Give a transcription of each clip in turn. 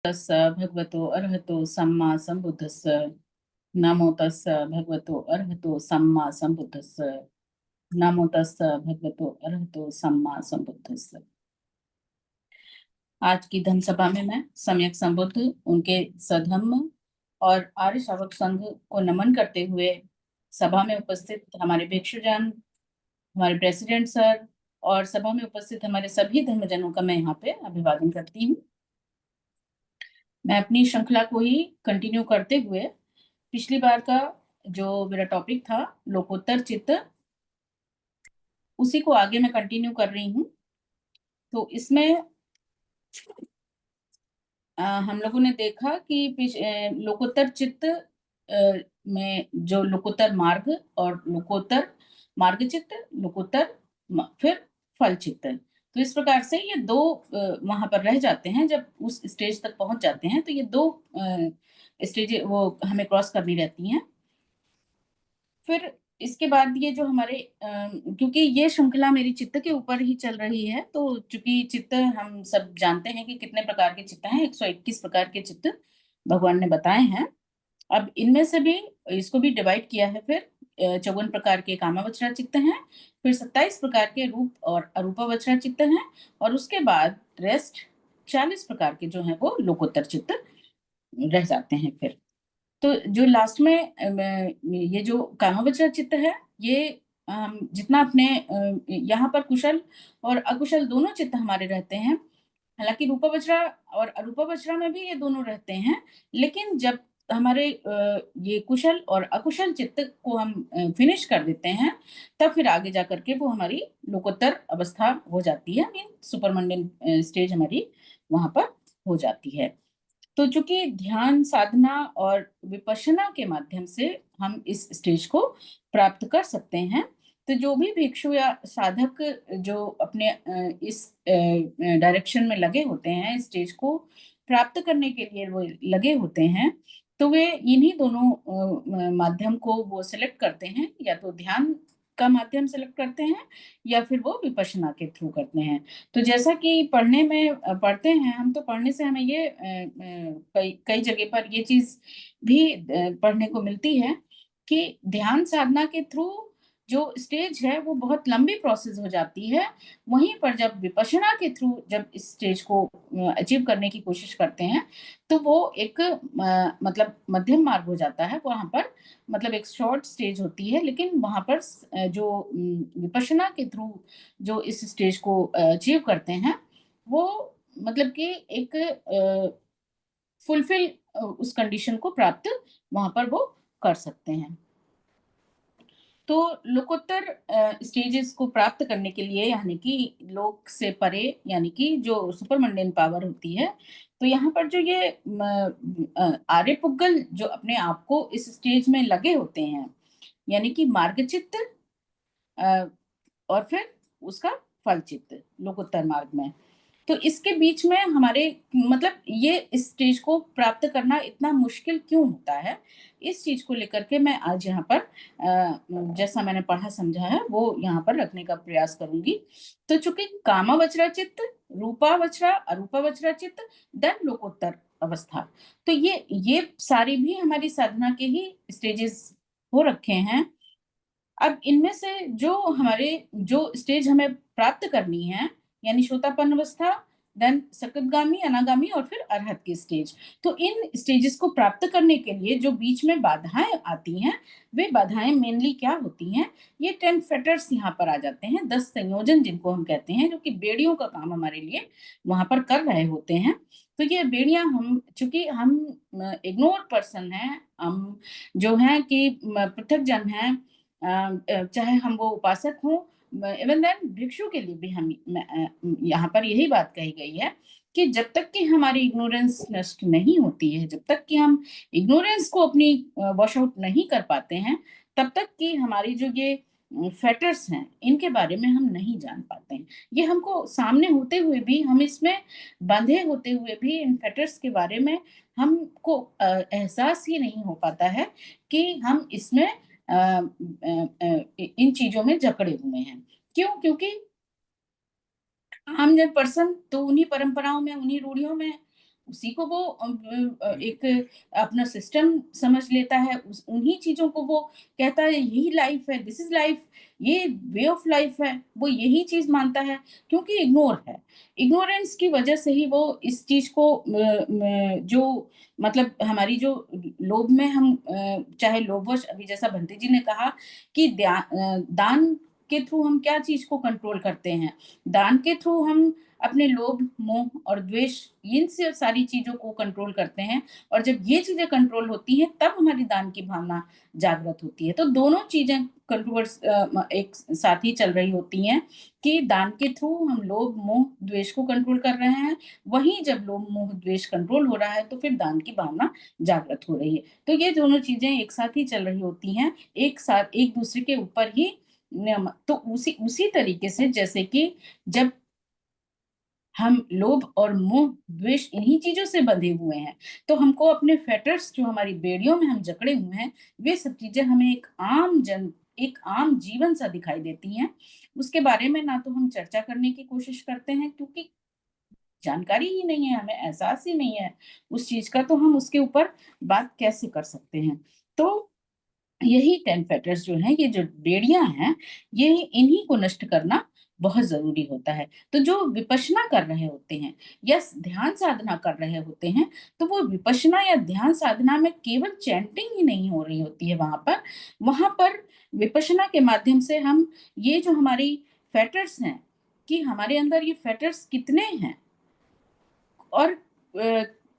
तस्स भगवतो अरहतो सम्मा संबुद्धस्स। नमो तस्स भगवतो अरहतो सम्मा संबुद्धस्स। नमो तस्स भगवतो अरहतो सम्मा संबुद्धस्स। आज की धम्म सभा में मैं सम्यक संबुद्ध, उनके सधम्म और आर्य श्रावक संघ को नमन करते हुए सभा में उपस्थित हमारे भिक्षुजन, हमारे प्रेसिडेंट सर और सभा में उपस्थित हमारे सभी धर्मजनों का मैं यहाँ पे अभिवादन करती हूँ। मैं अपनी श्रृंखला को ही कंटिन्यू करते हुए पिछली बार का जो मेरा टॉपिक था लोकोत्तर चित्त, उसी को आगे मैं कंटिन्यू कर रही हूँ। तो इसमें हम लोगों ने देखा कि लोकोत्तर चित्त में जो लोकोत्तर मार्ग और लोकोत्तर मार्ग चित्त, लोकोत्तर फिर फल चित्त, तो इस प्रकार से ये दो वहां पर रह जाते हैं। जब उस स्टेज तक पहुंच जाते हैं तो ये दो स्टेज वो हमें क्रॉस करनी रहती हैं। फिर इसके बाद ये जो हमारे क्योंकि ये श्रृंखला मेरी चित्त के ऊपर ही चल रही है, तो चूंकि चित्त हम सब जानते हैं कि कितने प्रकार के चित्त हैं, 121 प्रकार के चित्त भगवान ने बताए हैं। अब इनमें से भी इसको भी डिवाइड किया है। फिर 54 प्रकार के कामावचरा चित्त हैं, फिर 27 प्रकार के रूप और अरूपावचरा चित्त हैं, और उसके बाद रेस्ट 40 प्रकार के जो हैं वो लोकोत्तर चित्त रह जाते हैं। फिर तो जो लास्ट में ये जो कामावचरा चित्त है, ये जितना अपने यहाँ पर कुशल और अकुशल दोनों चित्त हमारे रहते हैं। हालांकि रूपावचरा और अरूपावचरा में भी ये दोनों रहते हैं, लेकिन जब हमारे ये कुशल और अकुशल चित्त को हम फिनिश कर देते हैं, तब फिर आगे जा करके वो हमारी लोकोत्तर अवस्था हो जाती है, मीन सुपरमंडन स्टेज हमारी वहां पर हो जाती है। तो चूंकि ध्यान साधना और विपश्यना के माध्यम से हम इस स्टेज को प्राप्त कर सकते हैं, तो जो भी भिक्षु या साधक जो अपने इस डायरेक्शन में लगे होते हैं, स्टेज को प्राप्त करने के लिए वो लगे होते हैं, तो वे इन्हीं दोनों माध्यम को वो सिलेक्ट करते हैं। या तो ध्यान का माध्यम सेलेक्ट करते हैं या फिर वो विपश्यना के थ्रू करते हैं। तो जैसा कि पढ़ने में पढ़ते हैं हम, तो पढ़ने से हमें ये कई कई जगह पर ये चीज भी पढ़ने को मिलती है कि ध्यान साधना के थ्रू जो स्टेज है वो बहुत लंबी प्रोसेस हो जाती है। वहीं पर जब विपश्यना के थ्रू जब इस स्टेज को अचीव करने की कोशिश करते हैं, तो वो एक मतलब मध्यम मार्ग हो जाता है। वहां पर मतलब एक शॉर्ट स्टेज होती है, लेकिन वहां पर जो विपश्यना के थ्रू जो इस स्टेज को अचीव करते हैं, वो मतलब कि एक फुलफिल उस कंडीशन को प्राप्त वहां पर वो कर सकते हैं। तो लोकोत्तर स्टेजेस को प्राप्त करने के लिए, यानी कि लोक से परे, यानी कि जो सुपर मंडेन पावर होती है, तो यहाँ पर जो ये आर्य पुग्गल जो अपने आप को इस स्टेज में लगे होते हैं, यानी कि मार्गचित्त और फिर उसका फल चित्त लोकोत्तर मार्ग में, तो इसके बीच में हमारे मतलब ये इस स्टेज को प्राप्त करना इतना मुश्किल क्यों होता है, इस चीज को लेकर के मैं आज यहाँ पर जैसा मैंने पढ़ा समझा है वो यहाँ पर रखने का प्रयास करूंगी। तो चूंकि कामावचरा चित्त, रूपावचरा, अरूपावचरा चित्त, देन लोकोत्तर अवस्था, तो ये सारी भी हमारी साधना के ही स्टेजेस हो रखे हैं। अब इनमें से जो हमारे जो स्टेज हमें प्राप्त करनी है, यानी श्रोतापन्न अवस्था, देन सकतगामी, अनागामी और फिर अरहत की स्टेज, तो इन स्टेजेस को प्राप्त करने के लिए जो बीच में बाधाएं आती हैं, वे बाधाएं मेनली क्या होती हैं? ये 10 फेटर्स यहाँ पर आ जाते हैं, 10 संयोजन जिनको हम कहते हैं, जो कि बेड़ियों का काम हमारे लिए वहां पर कर रहे होते हैं। तो ये बेड़ियां हम, चूंकि हम इग्नोर पर्सन हैं, हम जो हैं कि पृथक जन हैं, चाहे हम वो उपासक हों, इवन देन भिक्षु के लिए भी हम यहाँ पर यही बात कही गई है कि जब तक कि हमारी इग्नोरेंस नष्ट नहीं होती है, जब तक कि हम इग्नोरेंस को अपनी वॉश आउट नहीं कर पाते हैं, तब तक कि हमारी जो ये फेटर्स हैं, इनके बारे में हम नहीं जान पाते हैं। ये हमको सामने होते हुए भी, हम इसमें बंधे होते हुए भी इन फेटर्स के बारे में हमको एहसास ही नहीं हो पाता है कि हम इसमें इन चीजों में जकड़े हुए हैं। क्यों? क्योंकि आम जन पर्सन तो उन्हीं परंपराओं में, उन्हीं रूढ़ियों में उसी को वो एक अपना सिस्टम समझ लेता है, उन्हीं चीजों को वो कहता है यही लाइफ है, दिस इज लाइफ, ये वे ऑफ लाइफ है, वो यही चीज मानता है, क्योंकि इग्नोर है। इग्नोरेंस की वजह से ही वो इस चीज को जो मतलब हमारी जो लोभ में हम चाहे लोभवश, अभी जैसा बंटी जी ने कहा कि दान के थ्रू हम क्या चीज को कंट्रोल करते हैं, दान के थ्रू हम अपने लोभ, मोह और द्वेष, इन से सारी चीजों को कंट्रोल करते हैं। और जब ये चीजें कंट्रोल होती हैं तब हमारी दान की भावना जागृत होती है। तो दोनों चीजें कंट्रोवर्स एक साथ ही चल रही होती हैं कि दान के थ्रू हम लोभ, मोह, द्वेष को कंट्रोल कर रहे हैं, वहीं जब लोभ, मोह, द्वेष कंट्रोल हो रहा है तो फिर दान की भावना जागृत हो रही है। तो ये दोनों चीजें एक साथ ही चल रही होती हैं, एक साथ एक दूसरे के ऊपर ही तो उसी उसी तरीके से जैसे कि जब हम लोभ और मोह, द्वेष इन्हीं चीजों से बंधे हुए हैं, तो हमको अपने फेटर्स जो हमारी बेड़ियों में हम जकड़े हुए हैं, वे सब चीजें हमें एक आम जीवन सा दिखाई देती हैं। उसके बारे में ना तो हम चर्चा करने की कोशिश करते हैं, क्योंकि जानकारी ही नहीं है, हमें एहसास ही नहीं है उस चीज का, तो हम उसके ऊपर बात कैसे कर सकते हैं। तो यही 10 फैक्टर्स जो हैं, ये जो बेड़ियां हैं, ये इन्हीं को नष्ट करना बहुत जरूरी होता है। तो जो विपश्यना कर रहे होते हैं या ध्यान साधना कर रहे होते हैं, तो वो विपश्यना या ध्यान साधना में केवल चैंटिंग ही नहीं हो रही होती है। वहां पर विपश्यना के माध्यम से हम ये जो हमारी फैक्टर्स हैं, कि हमारे अंदर ये फैक्टर्स कितने हैं और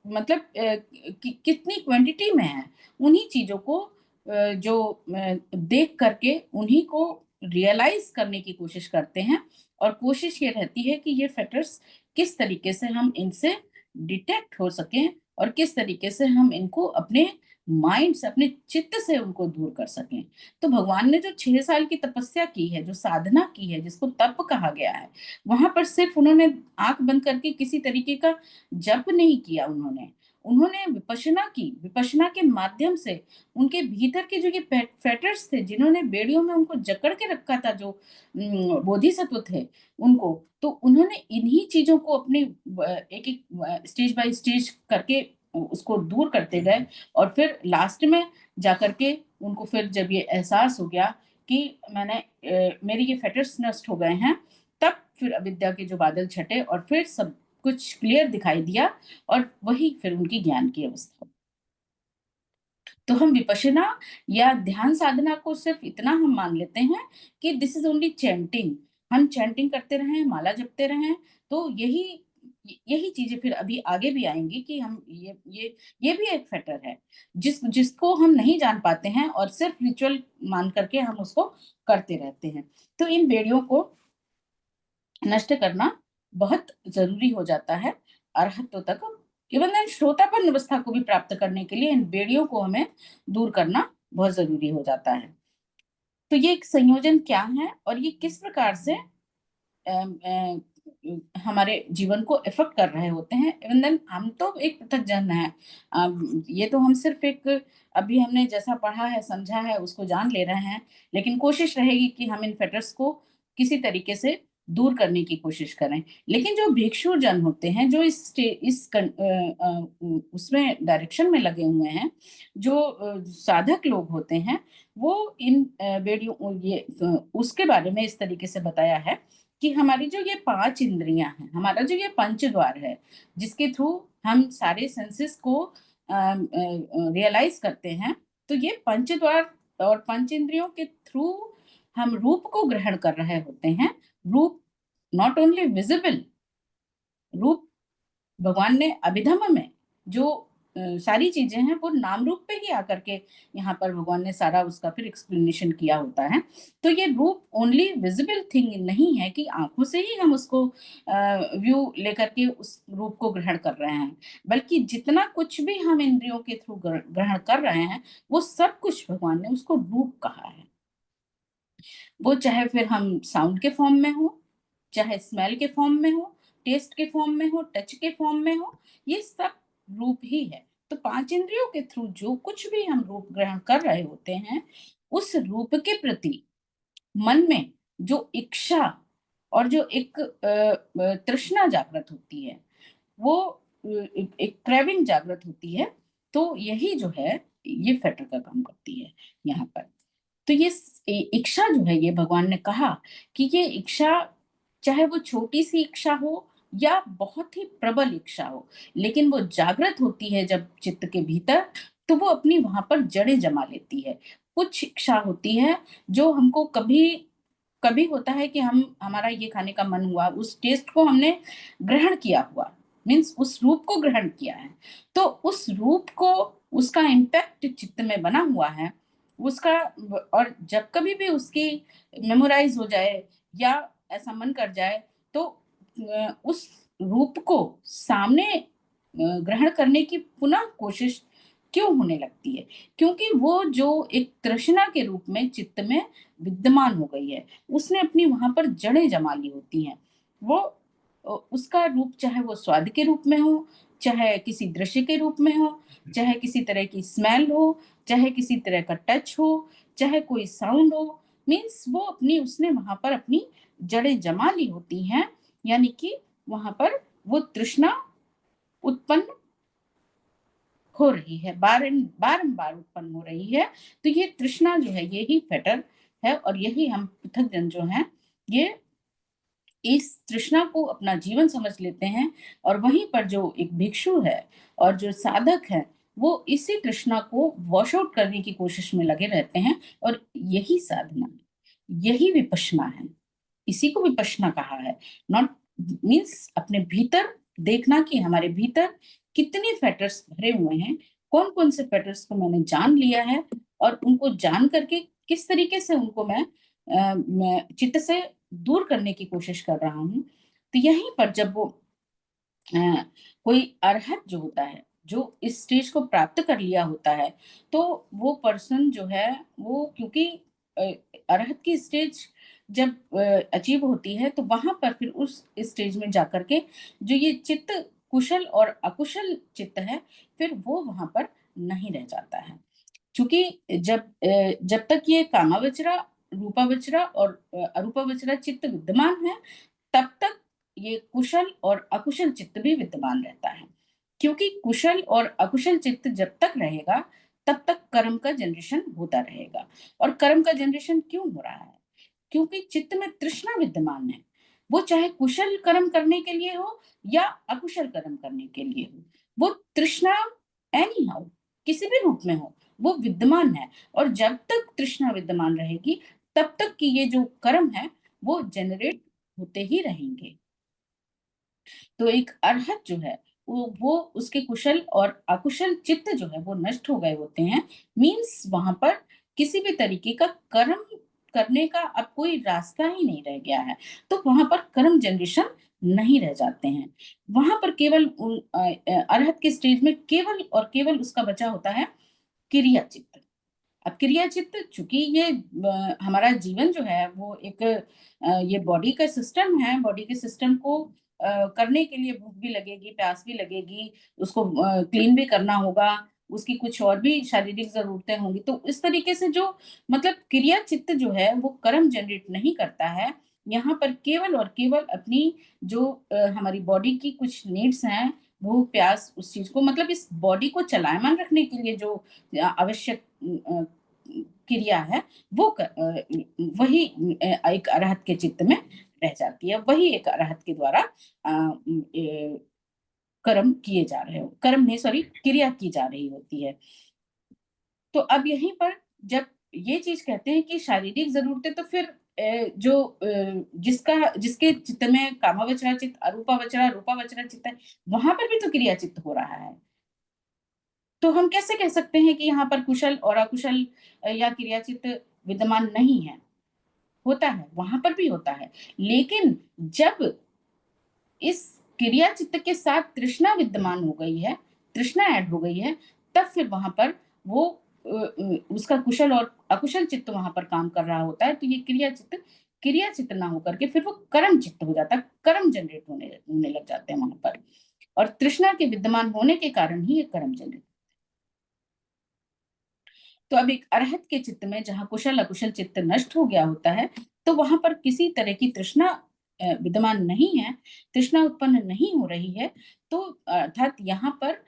मतलब कितनी क्वांटिटी में है, उन्हीं चीजों को जो देख करके उन्हीं को रियलाइज करने की कोशिश करते हैं। और कोशिश ये रहती है कि ये फैक्टर्स किस तरीके से हम इनसे डिटेक्ट हो सकें और किस तरीके से हम इनको अपने माइंड से, अपने चित्त से उनको दूर कर सकें। तो भगवान ने जो 6 साल की तपस्या की है, जो साधना की है, जिसको तप कहा गया है, वहां पर सिर्फ उन्होंने आंख बंद करके किसी तरीके का जप नहीं किया, उन्होंने उन्होंने विपश्यना की। विपश्यना के माध्यम से उनके भीतर के जो ये फेटर्स थे, जिन्होंने बेड़ियों में उनको जकड़ के रखा था, जो बोधिसत्व थे उनको, तो उन्होंने इन्हीं चीजों को अपने एक एक स्टेज बाय स्टेज करके उसको दूर करते गए। और फिर लास्ट में जाकर के उनको फिर जब ये एहसास हो गया कि मेरी ये फेटर्स नष्ट हो गए हैं, तब फिर अविद्या के जो बादल छटे और फिर सब कुछ क्लियर दिखाई दिया, और वही फिर उनकी ज्ञान की अवस्था। तो हम विपश्यना या ध्यान साधना को सिर्फ इतना हम मान लेते हैं कि दिस इज ओनली चैंटिंग, हम चैंटिंग करते रहें, माला जपते रहें। तो यही यही चीजें फिर अभी आगे भी आएंगी कि हम ये भी एक फैक्टर है जिसको हम नहीं जान पाते हैं, और सिर्फ रिचुअल मान करके हम उसको करते रहते हैं। तो इन बेड़ियों को नष्ट करना बहुत जरूरी हो जाता है अरहत्व तक। केवल श्रोतापन्न अवस्था को भी प्राप्त करने के लिए इन बेड़ियों को हमें दूर करना बहुत जरूरी हो जाता है। तो ये एक संयोजन क्या है और ये किस प्रकार से हमारे जीवन को इफेक्ट कर रहे होते हैं। इवन देन हम तो एक पृथक जन है, ये तो हम सिर्फ एक अभी हमने जैसा पढ़ा है, समझा है, उसको जान ले रहे हैं, लेकिन कोशिश रहेगी कि हम इन फेटर्स को किसी तरीके से दूर करने की कोशिश करें। लेकिन जो भिक्षु जन होते हैं, जो उसमें डायरेक्शन में लगे हुए हैं, जो साधक लोग होते हैं, वो इन वीडियो ये उसके बारे में इस तरीके से बताया है कि हमारी जो ये 5 इंद्रियां हैं, हमारा जो ये पंच द्वार है, जिसके थ्रू हम सारे सेंसेस को रियलाइज करते हैं, तो ये पंच द्वार और पंच इंद्रियों के थ्रू हम रूप को ग्रहण कर रहे होते हैं। रूप नॉट ओनली विजिबल, रूप भगवान ने अभिधम में जो सारी चीजें हैं, वो नाम रूप पे ही आकर के यहाँ पर भगवान ने सारा उसका फिर एक्सप्लेनेशन किया होता है। तो ये रूप ओनली विजिबल थिंग नहीं है कि आंखों से ही हम उसको व्यू लेकर के उस रूप को ग्रहण कर रहे हैं, बल्कि जितना कुछ भी हम इंद्रियों के थ्रू ग्रहण कर रहे हैं, वो सब कुछ भगवान ने उसको रूप कहा है। वो चाहे फिर हम साउंड के फॉर्म में हो, चाहे स्मेल के फॉर्म में हो, टेस्ट के फॉर्म में हो, टच के फॉर्म में हो, ये सब रूप ही है। तो 5 इंद्रियों के थ्रू जो कुछ भी हम रूप ग्रहण कर रहे होते हैं, उस रूप के प्रति मन में जो इच्छा और जो एक तृष्णा जागृत होती है, वो एक क्रेविंग जागृत होती है, तो यही जो है ये फेटर का काम करती है यहाँ पर। तो ये इच्छा जो है, ये भगवान ने कहा कि ये इच्छा, चाहे वो छोटी सी इच्छा हो या बहुत ही प्रबल इच्छा हो, लेकिन वो जागृत होती है जब चित्त के भीतर, तो वो अपनी वहां पर जड़ें जमा लेती है। कुछ इच्छा होती है जो हमको कभी कभी होता है कि हमारा ये खाने का मन हुआ, उस टेस्ट को हमने ग्रहण किया हुआ, मीन्स उस रूप को ग्रहण किया है, तो उस रूप को, उसका इम्पैक्ट चित्त में बना हुआ है उसका। और जब कभी भी उसकी मेमोराइज हो जाए या ऐसा मन कर जाए, तो उस रूप को सामने ग्रहण करने की पुनः कोशिश क्यों होने लगती है? क्योंकि वो जो एक तृष्णा के रूप में चित्त में विद्यमान हो गई है, उसने अपनी वहां पर जड़ें जमा ली होती हैं। वो उसका रूप, चाहे वो स्वाद के रूप में हो, चाहे किसी दृश्य के रूप में हो, चाहे किसी तरह की स्मेल हो, चाहे किसी तरह का टच हो, चाहे कोई साउंड हो, मीन्स वो अपनी, उसने वहां पर अपनी जड़ें जमा ली होती हैं। यानी कि वहां पर वो तृष्णा उत्पन्न हो रही है, बारंबार उत्पन्न हो रही है। तो ये तृष्णा जो है, यही फेटर है, और यही हम पृथक जन जो हैं, ये इस तृष्णा को अपना जीवन समझ लेते हैं। और वहीं पर जो एक भिक्षु है और जो साधक है, वो इसी तृष्णा को वॉश आउट करने की कोशिश में लगे रहते हैं। और यही साधना है, यही विपश्यना है, इसी को विपश्यना कहा है। नॉट मीन्स अपने भीतर देखना कि हमारे भीतर कितने फैक्टर्स भरे हुए हैं, कौन कौन से फैक्टर्स को मैंने जान लिया है, और उनको जान करके किस तरीके से उनको मैं चित्त से दूर करने की कोशिश कर रहा हूँ। तो यहीं पर जब वो अ, कोई अरहत जो होता है, जो इस स्टेज को प्राप्त कर लिया होता है, तो वो पर्सन जो है, वो क्योंकि अ, अरहत की स्टेज जब अचीव होती है, तो वहां पर फिर उस स्टेज में जाकर के जो ये चित्त, कुशल और अकुशल चित्त है, फिर वो वहां पर नहीं रह जाता है। क्योंकि जब तक ये कामावचरा, रूपावचरा और अरूपावचरा चित्त विद्यमान है, तब तक ये कुशल और अकुशल चित्त भी विद्यमान रहता है। क्योंकि कुशल और अकुशल चित्त जब तक रहेगा, तब तक कर्म का जनरेशन होता रहेगा। और कर्म का जनरेशन क्यों हो रहा है? क्योंकि चित्त में तृष्णा विद्यमान है। वो चाहे कुशल कर्म करने के लिए हो या अकुशल कर्म करने के लिए हो, वो तृष्णा एनी हाउ, किसी भी रूप में हो, वो विद्यमान है। और जब तक तृष्णा विद्यमान रहेगी, तब तक कि ये जो कर्म है, वो जनरेट होते ही रहेंगे। तो एक अरहत जो है, वो उसके कुशल और अकुशल चित्त जो है, वो नष्ट हो गए होते हैं। मीन्स वहां पर किसी भी तरीके का कर्म करने का अब कोई रास्ता ही नहीं रह गया है। तो वहां पर कर्म जनरेशन नहीं रह जाते हैं। वहां पर केवल अरहत के स्टेज में केवल और केवल उसका बचा होता है क्रिया चित्त। अब क्रिया चित्त, चूंकि ये हमारा जीवन जो है, वो एक ये बॉडी का सिस्टम है, बॉडी के सिस्टम को करने के लिए भूख भी लगेगी, प्यास भी लगेगी, उसको क्लीन भी करना होगा, उसकी कुछ और भी शारीरिक जरूरतें होंगी। तो इस तरीके से जो, मतलब क्रिया चित्त जो है, वो कर्म जनरेट नहीं करता है। यहाँ पर केवल और केवल अपनी जो हमारी बॉडी की कुछ नीड्स हैं, भूख प्यास, उस चीज को, मतलब इस बॉडी को चलायमान रखने के लिए जो आवश्यक क्रिया है, वो वही एक अरहत के चित्त में रह जाती है। वही एक अरहत के द्वारा कर्म किए जा रहे हो, कर्म नहीं, सॉरी, क्रिया की जा रही होती है। तो अब यहीं पर जब ये चीज कहते हैं कि शारीरिक जरूरतें, तो फिर जो जिसका जिसके चित्त में कामावचरा चित्त, अरूपावचरा, रूपावचरा चित्त है, वहां पर भी तो क्रिया चित्त हो रहा है। तो हम कैसे कह सकते हैं कि यहाँ पर कुशल और अकुशल या क्रियाचित विद्यमान नहीं है? होता है, वहां पर भी होता है। लेकिन जब इस क्रिया चित्त के साथ तृष्णा विद्यमान हो गई है, तृष्णा ऐड हो गई है, तब फिर वहां पर वो उसका कुशल और अकुशल चित्त वहां पर काम कर रहा होता है। तो ये क्रिया चित्त ना होकर के फिर वो कर्म चित्त हो जाता है, कर्म जनरेट होने लग जाते हैं वहां पर। और तृष्णा के विद्यमान होने के कारण ही ये कर्म जनरेट। तो अब एक अरहत के चित्त में जहां कुशल अकुशल चित्त नष्ट हो गया होता है, तो वहां पर किसी तरह की तृष्णा विद्यमान नहीं है, तृष्णा उत्पन्न नहीं हो रही है, तो अर्थात यहाँ पर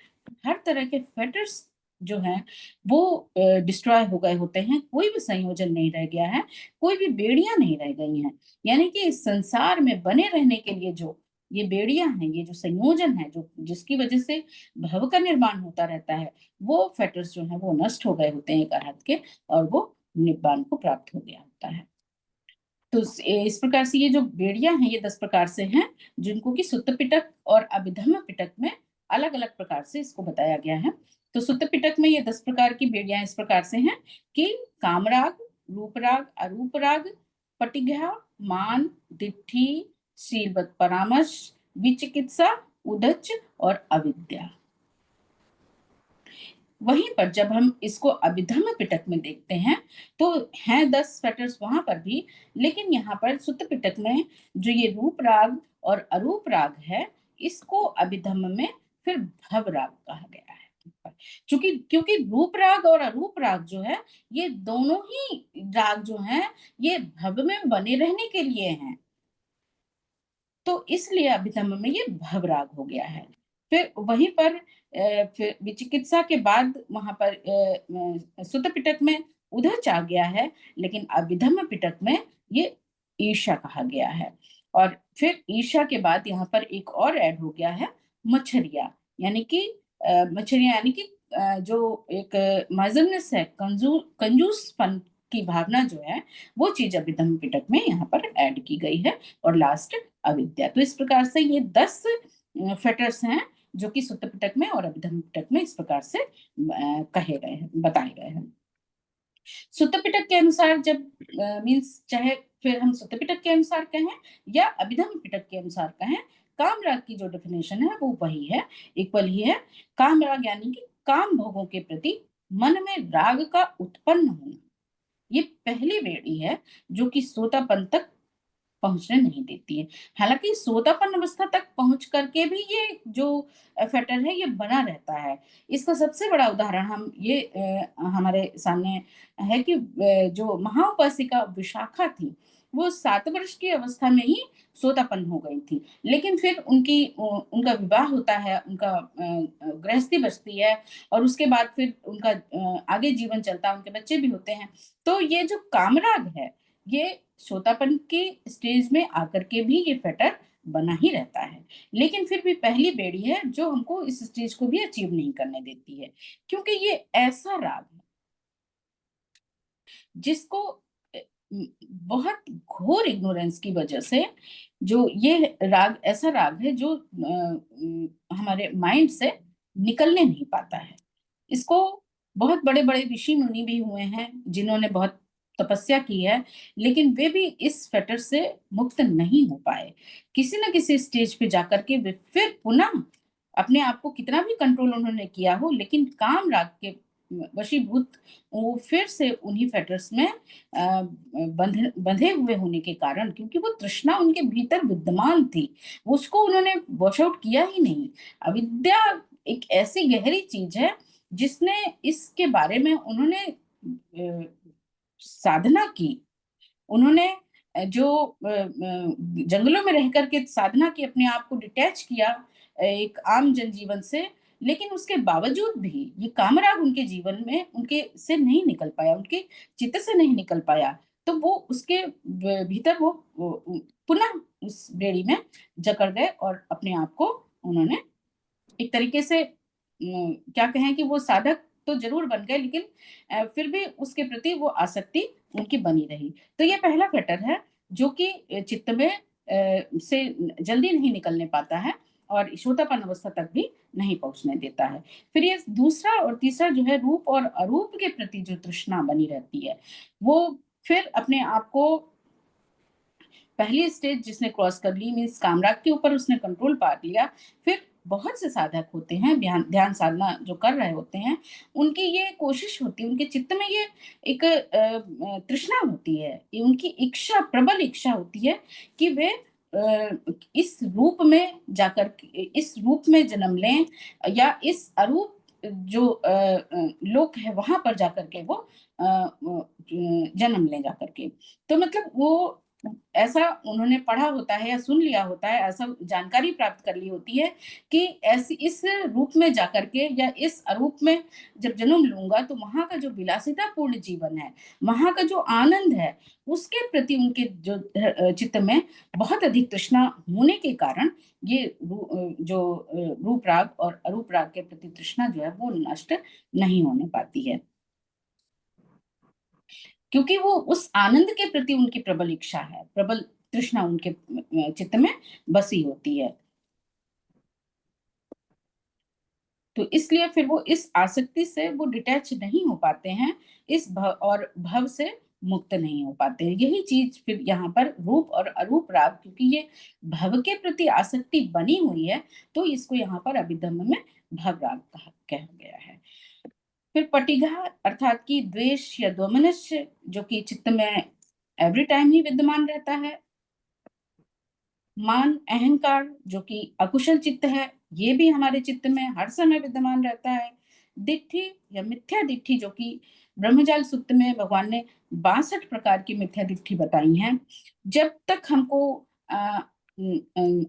हर तरह के फेटर्स जो हैं वो डिस्ट्रॉय हो गए होते हैं, कोई भी संयोजन नहीं रह गया है, कोई भी बेड़ियां नहीं रह गई हैं। यानी कि इस संसार में बने रहने के लिए जो ये बेड़ियां हैं, ये जो संयोजन है, जो जिसकी वजह से भव का निर्माण होता रहता है, वो फेटर्स जो है वो नष्ट हो गए होते हैं एक अर्थ के, और वो निब्बान को प्राप्त हो गया होता है। तो इस प्रकार से ये जो बेड़ियां हैं ये 10 प्रकार से हैं, जिनको कि सुत्त पिटक और अभिधम्म पिटक में अलग अलग प्रकार से इसको बताया गया है। तो सुत्त पिटक में ये 10 प्रकार की बेड़ियां इस प्रकार से हैं कि कामराग, रूपराग, अरूपराग, पटिघा, मान, दिट्ठी, शीलवत परामर्श, विचिकित्सा, उदच और अविद्या। वहीं पर जब हम इसको अभिधम्म पिटक में देखते हैं तो हैं 10 फेटर्स वहां पर भी, लेकिन यहाँ पर सुत्त पिटक में जो ये रूप राग और अरूप राग है, इसको अभिधम्म में फिर भव राग कहा गया है। क्योंकि रूप राग और अरूप राग जो है, ये दोनों ही राग जो हैं ये भव में बने रहने के लिए हैं, तो इसलिए अभिधम्म में ये भव राग हो गया है। फिर वहीं पर फिर विचिकित्सा के बाद वहां पर सुत्त पिटक में उधच आ गया है, लेकिन अभिधम्म पिटक में ये ईर्ष्या कहा गया है। और फिर ईर्ष्या के बाद यहाँ पर एक और ऐड हो गया है मच्छरिया, यानी कि मच्छरिया यानी कि जो एक मजमनस है, कंजूसपन की भावना जो है, वो चीज अभिधम्म पिटक में यहाँ पर ऐड की गई है। और लास्ट अविद्या। तो इस प्रकार से ये 10 फेटर्स हैं जो कि सुत्त पिटक में और अभिधम्म पिटक में इस प्रकार से कहे गए हैं, बताए गए हैं। सुत्त पिटक के अनुसार जब मीन्स चाहे फिर हम सुत्त पिटक के अनुसार कहें या अभिधम्म पिटक के अनुसार कहें, काम राग की जो डेफिनेशन है वो वही है, इक्वल ही है। काम राग यानी कि काम भोगों के प्रति मन में राग का उत्पन्न होना, ये पहली बेड़ी है जो कि सोतापन तक पहुंचने नहीं देती है। हालांकि सोतापन अवस्था तक पहुंच करके भी ये जो फेटर है ये बना रहता है। इसका सबसे बड़ा उदाहरण हम ये हमारे सामने है कि जो महाउपासिका विशाखा थी, वो 7 वर्ष की अवस्था में ही सोतापन हो गई थी, लेकिन फिर उनका विवाह होता है, उनका गृहस्थी बचती है, और उसके बाद फिर उनका आगे जीवन चलता है, उनके बच्चे भी होते हैं। तो ये जो कामराग है, ये श्रोतापन के स्टेज में आकर के भी ये फेटर बना ही रहता है, लेकिन फिर भी पहली बेड़ी है जो हमको इस स्टेज को भी अचीव नहीं करने देती है, क्योंकि ये ऐसा राग है जिसको बहुत घोर इग्नोरेंस की वजह से, जो ये राग ऐसा राग है जो हमारे माइंड से निकलने नहीं पाता है। इसको बहुत बड़े बड़े ऋषि मुनि भी हुए हैं जिन्होंने बहुत तपस्या की है, लेकिन वे भी इस फेटर से मुक्त नहीं हो पाए। किसी न किसी स्टेज पे जाकर के वे फिर पुनः अपने आप को कितना भी कंट्रोल उन्होंने किया हो, लेकिन काम राग के वशीभूत वो फिर से उन्हीं फेटर्स में बंधे बंधे हुए होने के कारण, क्योंकि वो तृष्णा उनके भीतर विद्यमान थी, उसको उन्होंने वॉश आउट किया ही नहीं। अविद्या एक ऐसी गहरी चीज है जिसने इसके बारे में उन्होंने साधना की, उन्होंने जो जंगलों में रह करके साधना की, अपने आप को डिटैच किया एक आम जनजीवन से, लेकिन उसके बावजूद भी ये कामराग उनके जीवन में उनके से नहीं निकल पाया, उनके चित्त से नहीं निकल पाया। तो वो उसके भीतर वो पुनः उस बेड़ी में जकड़ गए और अपने आप को उन्होंने एक तरीके से क्या कहें कि वो साधक तो जरूर बन गए, लेकिन फिर भी उसके प्रति वो आसक्ति उनकी बनी रही। तो ये पहला फेटर है जो कि चित्त में से जल्दी नहीं निकलने पाता है और श्रोतापन अवस्था तक भी नहीं पहुंचने देता है। फिर ये दूसरा और तीसरा जो है रूप और अरूप के प्रति जो तृष्णा बनी रहती है, वो फिर अपने आप को पहली स्टेज जिसने क्रॉस कर ली, मीन्स कामराग के ऊपर उसने कंट्रोल पा लिया, फिर बहुत से साधक होते हैं, ध्यान ध्यान साधना जो कर रहे होते हैं, उनकी ये कोशिश होती है, उनके चित्त में ये एक तृष्णा होती है, ये उनकी इच्छा, प्रबल इच्छा होती है कि वे इस रूप में जाकर इस रूप में जन्म लें, या इस अरूप जो लोक है वहां पर जाकर के वो जन्म लें जाकर के। तो मतलब वो ऐसा उन्होंने पढ़ा होता है या सुन लिया होता है, ऐसा जानकारी प्राप्त कर ली होती है कि ऐसी इस रूप में जाकर के या इस रूप में जब जन्म लूँगा तो वहाँ का जो विलासितापूर्ण जीवन है, वहाँ का जो आनंद है, उसके प्रति उनके जो चित्त में बहुत अधिक तृष्णा होने के कारण ये रूप राग और अरूप राग के प्रति तृष्णा जो है वो नष्ट नहीं होने पाती है। क्योंकि वो उस आनंद के प्रति उनकी प्रबल इच्छा है, प्रबल तृष्णा उनके चित्त में बसी होती है। तो इसलिए फिर वो इस आसक्ति से वो डिटैच नहीं हो पाते हैं, इस भव से मुक्त नहीं हो पाते हैं। यही चीज फिर यहाँ पर रूप और अरूप राग, क्योंकि ये भव के प्रति आसक्ति बनी हुई है, तो इसको यहाँ पर अभिधम्म में भव राग कहा गया है। फिर पटिघा अर्थात कि द्वेष या दोमनस्य जो कि चित्त में एवरी टाइम ही विद्यमान रहता है। मान अहंकार जो कि अकुशल चित्त है, ये भी हमारे चित्त में हर समय विद्यमान रहता है। दिट्ठी या मिथ्या दिट्ठी जो कि ब्रह्मजाल सूक्त में भगवान ने 62 प्रकार की मिथ्या दिट्ठी बताई हैं। जब तक हमको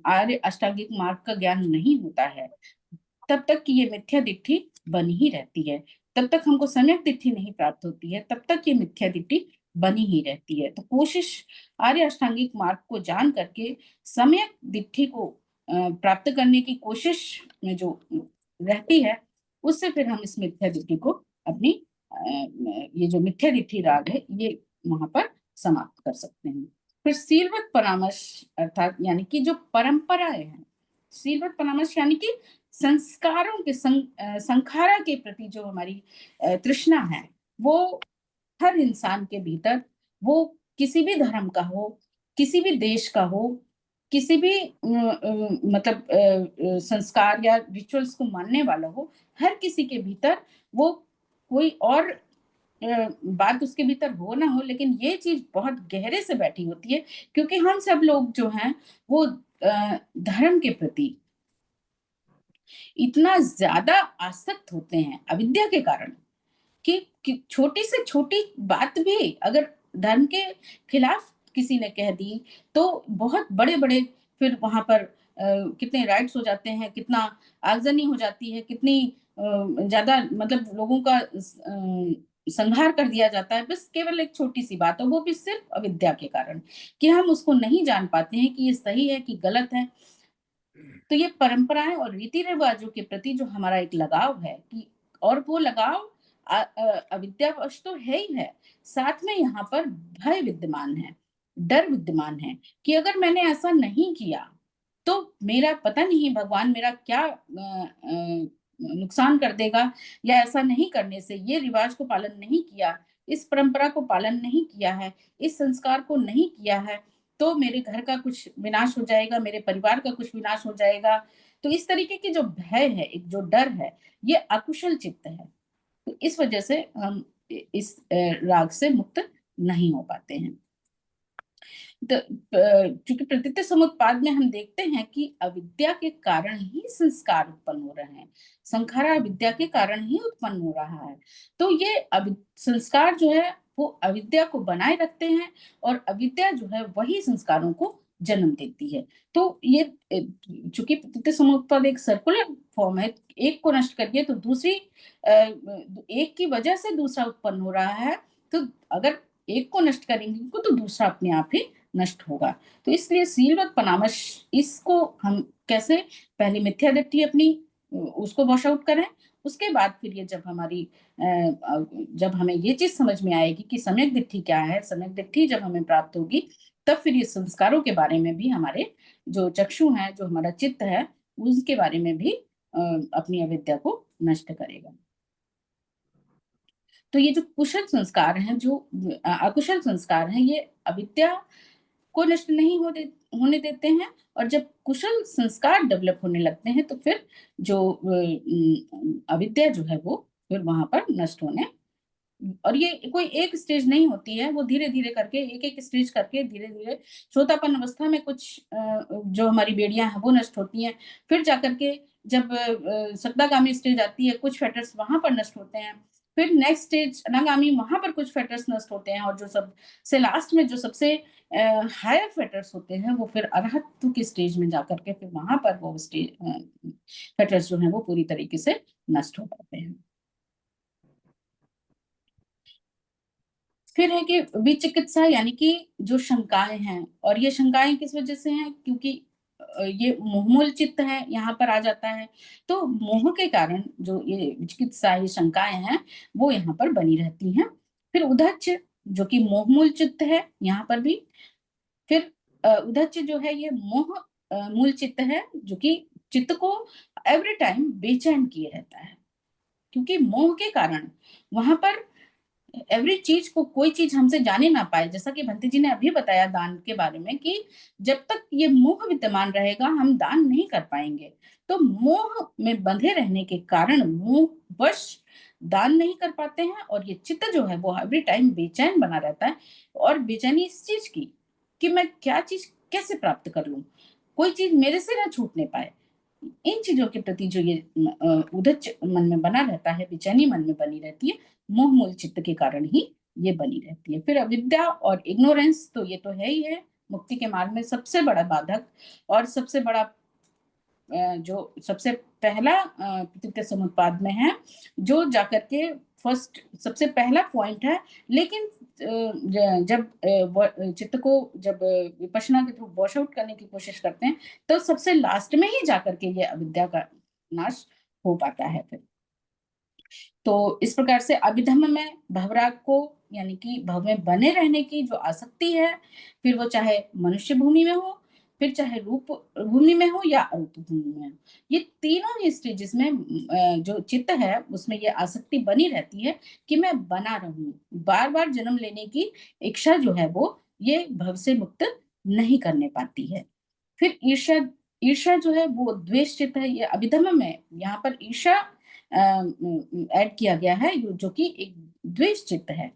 आर्य अष्टांगिक मार्ग का ज्ञान नहीं होता है, तब तक कि ये मिथ्या दिट्ठी बनी ही रहती है। तब तक हमको सम्यक दिट्ठी नहीं प्राप्त होती है, तब तक ये मिथ्या दिट्ठी बनी ही रहती है। तो कोशिश आर्य अष्टांगिक मार्ग को जान करके सम्यक दिट्ठी को प्राप्त करने की कोशिश में जो रहती है, उससे फिर हम इस मिथ्या दिट्ठी को अपनी ये जो मिथ्या दिट्ठी राग है ये वहां पर समाप्त कर सकते हैं। फिर सीलवत परामर्श अर्थात यानी कि जो परंपराएं हैं, सीलवत परामर्श यानी कि संस्कारों के संखारा के प्रति जो हमारी तृष्णा है, वो हर इंसान के भीतर, वो किसी भी धर्म का हो, किसी भी देश का हो, किसी भी मतलब संस्कार या रिचुअल्स को मानने वाला हो, हर किसी के भीतर वो कोई और बात उसके भीतर हो ना हो, लेकिन ये चीज बहुत गहरे से बैठी होती है, क्योंकि हम सब लोग जो हैं वो धर्म के प्रति इतना ज्यादा आसक्त होते हैं अविद्या के कारण कि छोटी से छोटी बात भी अगर धर्म के खिलाफ किसी ने कह दी तो बहुत बड़े बड़े फिर वहां पर कितने राइट्स हो जाते हैं, कितना आगजनी हो जाती है, कितनी ज्यादा मतलब लोगों का संहार कर दिया जाता है, बस केवल एक छोटी सी बात है, वो भी सिर्फ अविद्या के कारण कि हम उसको नहीं जान पाते हैं कि ये सही है कि गलत है। तो ये परंपराएं और रीति रिवाजों के प्रति जो हमारा एक लगाव है कि, और वो लगाव अविद्यावश तो है ही है, साथ में यहाँ पर भय विद्यमान है, डर विद्यमान है कि अगर मैंने ऐसा नहीं किया तो मेरा पता नहीं भगवान मेरा क्या नुकसान कर देगा, या ऐसा नहीं करने से, ये रिवाज को पालन नहीं किया, इस परंपरा को पालन नहीं किया है, इस संस्कार को नहीं किया है, तो मेरे घर का कुछ विनाश हो जाएगा, मेरे परिवार का कुछ विनाश हो जाएगा। तो इस तरीके की जो भय है, एक जो डर है, ये अकुशल चित्त है। तो इस वजह से हम इस राग से मुक्त नहीं हो पाते हैं। तो चूंकि प्रतीत समुत्पाद में हम देखते हैं कि अविद्या के कारण ही संस्कार उत्पन्न हो रहे हैं, संखारा अविद्या के कारण ही उत्पन्न हो रहा है। तो ये संस्कार जो है वो अविद्या को बनाए रखते हैं, और अविद्या जो है वही संस्कारों को जन्म देती है। तो ये चूंकि प्रतीत समुत्पाद एक सर्कुलर फॉर्म है, एक को नष्ट करिए तो दूसरी एक की वजह से दूसरा उत्पन्न हो रहा है, तो अगर एक को नष्ट करेंगे तो दूसरा अपने आप ही नष्ट होगा। तो इसलिए सीलवत परामर्श, इसको हम कैसे पहले मिथ्या दृष्टि अपनी उसको वॉश आउट करें, उसके बाद फिर ये जब हमें ये चीज समझ में आएगी कि सम्यक दृष्टि क्या है, सम्यक दृष्टि जब हमें प्राप्त होगी, तब फिर ये संस्कारों के बारे में भी हमारे जो चक्षु हैं, जो हमारा चित्त है, उसके बारे में भी अपनी अविद्या को नष्ट करेगा। तो ये जो कुशल संस्कार हैं, जो अकुशल संस्कार हैं, ये अविद्या को नष्ट नहीं होने देते हैं, और जब कुशल संस्कार डेवलप होने लगते हैं तो फिर जो अविद्या जो है वो फिर वहां पर नष्ट होने, और ये कोई एक स्टेज नहीं होती है, वो धीरे धीरे करके एक एक स्टेज करके धीरे धीरे श्रोतापन अवस्था में कुछ जो हमारी बेड़ियां हैं वो नष्ट होती हैं, फिर जाकर के जब सत्तागामी स्टेज आती है, कुछ फेटर्स वहां पर नष्ट होते हैं, फिर नेक्स्ट स्टेज अनागामी, वहां पर कुछ फेटर्स नष्ट होते हैं, और जो सबसे लास्ट में जो सबसे हायर फेटर्स होते हैं वो फिर अरहत्व के स्टेज में जाकर के फिर वहां पर वो स्टेज फेटर्स जो है वो पूरी तरीके से नष्ट हो जाते हैं। फिर है कि विचिकित्सा, यानी कि जो शंकाएं हैं, और ये शंकाएं किस वजह से हैं, क्योंकि ये मोहमूल चित्त है यहाँ पर आ जाता है। तो मोह के कारण जो ये विचिकित्सा, ये शंकाएं हैं, वो यहाँ पर बनी रहती हैं। फिर उद्धच्च, जो कि मोहमूल चित्त है यहाँ पर भी। फिर उद्धच्च जो है ये मोह मूल चित्त है, जो कि चित्त को एवरी टाइम बेचैन किए रहता है, क्योंकि मोह के कारण वहां पर एवरी चीज को, कोई चीज हमसे जाने ना पाए। जैसा कि भंते जी ने अभी बताया दान के बारे में कि जब तक ये मोह विद्यमान रहेगा हम दान नहीं कर पाएंगे। तो मोह में बंधे रहने के कारण मोह वश दान नहीं कर पाते हैं, और ये चित्त जो है वो एवरी टाइम बेचैन बना रहता है। और बेचैनी इस चीज की कि मैं क्या चीज कैसे प्राप्त कर लूं, कोई चीज मेरे से ना छूटने पाए। इन चीजों के प्रति जो ये उधच मन में बना रहता है, बेचैनी मन में बनी रहती है, मोह मूल चित्त के कारण ही ये बनी रहती है। फिर अविद्या और इग्नोरेंस, तो ये तो है ही है मुक्ति के मार्ग में सबसे बड़ा बाधक, और सबसे बड़ा जो सबसे पहला प्रतीत समुत्पाद में है, जो जाकर के फर्स्ट सबसे पहला पॉइंट है। लेकिन जब चित्त को जब विपश्यना के थ्रू वॉश आउट करने की कोशिश करते हैं, तो सबसे लास्ट में ही जाकर के ये अविद्या का नाश हो पाता है। फिर तो इस प्रकार से अभिधम्म में भवराग को, यानी कि भव में बने रहने की जो आसक्ति है, फिर वो चाहे मनुष्य भूमि में हो, फिर चाहे रूप भूमि में हो या अरूप भूमि में हो, ये तीनों ही स्टेजेस में जो चित्त है उसमें ये आसक्ति बनी रहती है कि मैं बना रहूं, बार बार जन्म लेने की इच्छा जो है वो ये भव से मुक्त नहीं करने पाती है। फिर ईर्ष्या, ईर्ष्या जो है वो द्वेष चित्त है। ये अभिधम्म में यहाँ पर ईर्ष्या ऐड किया गया है, जो कि एक द्वेष चित्त है।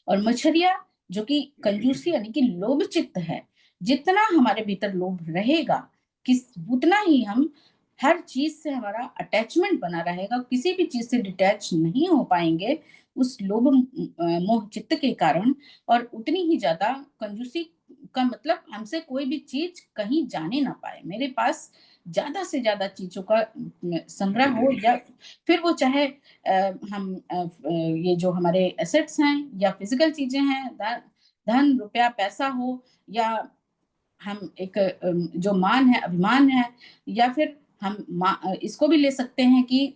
और मच्छरिया, जो कि कंजूसी यानी कि लोभ चित्त है। जितना हमारे भीतर लोभ रहेगा, किस उतना ही हम हर चीज से हमारा अटैचमेंट बना रहेगा, किसी भी चीज से डिटैच नहीं हो पाएंगे उस लोभ मोह चित्त के कारण। और उतनी ही ज्यादा कंजूसी का मतलब हमसे कोई भी चीज कहीं जाने ना पाए, मेरे पास ज्यादा से ज्यादा चीजों का संग्रह हो, या फिर वो चाहे हम ये जो हमारे एसेट्स हैं या फिजिकल चीजें हैं, धन रुपया पैसा हो, या हम एक जो मान है अभिमान है, या फिर हम इसको भी ले सकते हैं कि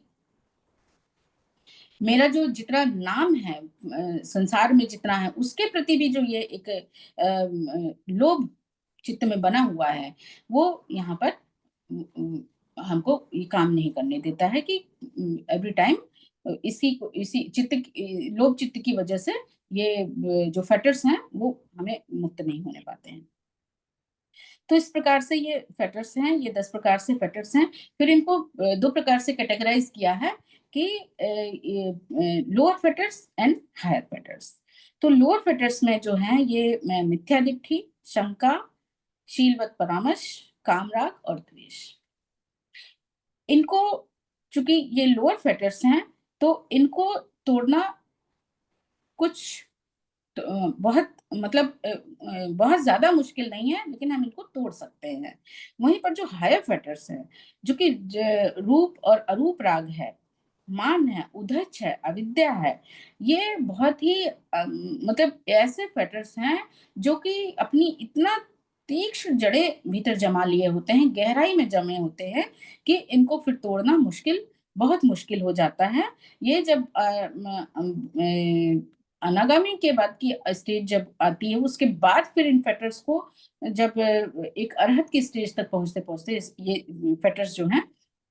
मेरा जो जितना नाम है संसार में जितना है उसके प्रति भी जो ये एक लोभ चित्त में बना हुआ है, वो यहाँ पर हमको ये काम नहीं करने देता है कि एवरी टाइम इसी लोभ चित्त की वजह से ये जो फेटर्स हैं वो हमें मुक्त नहीं होने पाते हैं। तो इस प्रकार से ये फेटर्स हैं, ये 10 प्रकार से फेटर्स हैं। फिर इनको दो प्रकार से कैटेगराइज किया है कि lower fetters and higher fetters. तो लोअर फेटर्स में जो है ये मिथ्या दिट्ठी, शंका, शीलवत परामर्श, कामराग और द्वेष। इनको, चूंकि ये लोअर फेटर्स हैं, तो इनको तोड़ना कुछ तो बहुत मतलब बहुत ज्यादा मुश्किल नहीं है, लेकिन हम इनको तोड़ सकते हैं। वहीं पर जो हायर फेटर्स है, जो कि रूप और अरूप राग है, मान है, उधच है, अविद्या है, ये बहुत ही मतलब ऐसे फेटर्स हैं जो कि अपनी इतना तीक्ष्ण जड़े भीतर जमा लिए होते हैं, गहराई में जमे होते हैं, कि इनको फिर तोड़ना मुश्किल, बहुत मुश्किल हो जाता है। ये जब अनागामी के बाद की स्टेज जब आती है, उसके बाद फिर इन फेटर्स को जब एक अरहत की स्टेज तक पहुंचते पहुंचते ये फेटर्स जो हैं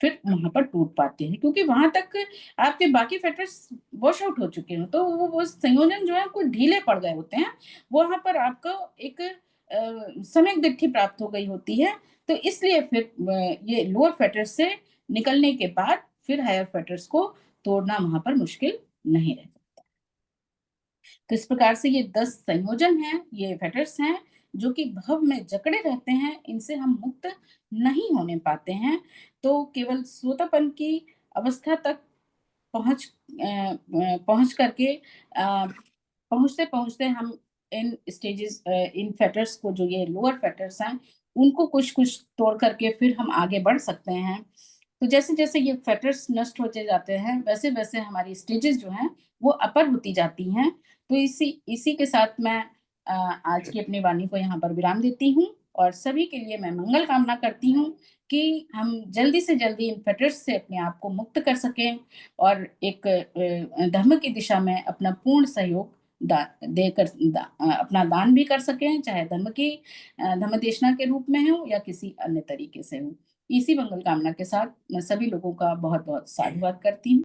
फिर वहां पर टूट पाते हैं, क्योंकि वहां तक आपके बाकी फेटर्स वॉश आउट हो चुके हैं, तो वो संयोजन जो है कुछ ढीले पड़ गए होते हैं, वहां पर आपको एक सम्यक दृष्टि प्राप्त हो गई होती है। तो इसलिए फिर ये लोअर फेटर्स से निकलने के बाद फिर हायर फेटर्स को तोड़ना वहां पर मुश्किल नहीं रहता। तो इस प्रकार से ये 10 संयोजन हैं, ये फेटर्स हैं, जो कि भव में जकड़े रहते हैं, इनसे हम मुक्त नहीं होने पाते हैं। तो केवल सोतापन की अवस्था तक पहुंच करके पहुंचते पहुंचते हम इन स्टेजेस इन फेटर्स को, जो ये लोअर फेटर्स हैं, उनको कुछ-कुछ तोड़ करके फिर हम आगे बढ़ सकते हैं। तो जैसे-जैसे ये फेटर्स नष्ट होते जाते हैं, वैसे-वैसे हमारी स्टेजेस जो हैं, वो अपर होती जाती हैं। तो इसी इसी के साथ मैं आज की अपनी वाणी को यहाँ पर विराम देती हूँ और सभी के लिए मैं मंगल कामना करती हूँ कि हम जल्दी से जल्दी इन फेटर्स से अपने आप को मुक्त कर सकें और एक धर्म की दिशा में अपना पूर्ण सहयोग अपना दान भी कर सकें, चाहे धर्म देशना के रूप में हो या किसी अन्य तरीके से हो। इसी मंगल कामना के साथ मैं सभी लोगों का बहुत-बहुत साधुवाद करती हूँ।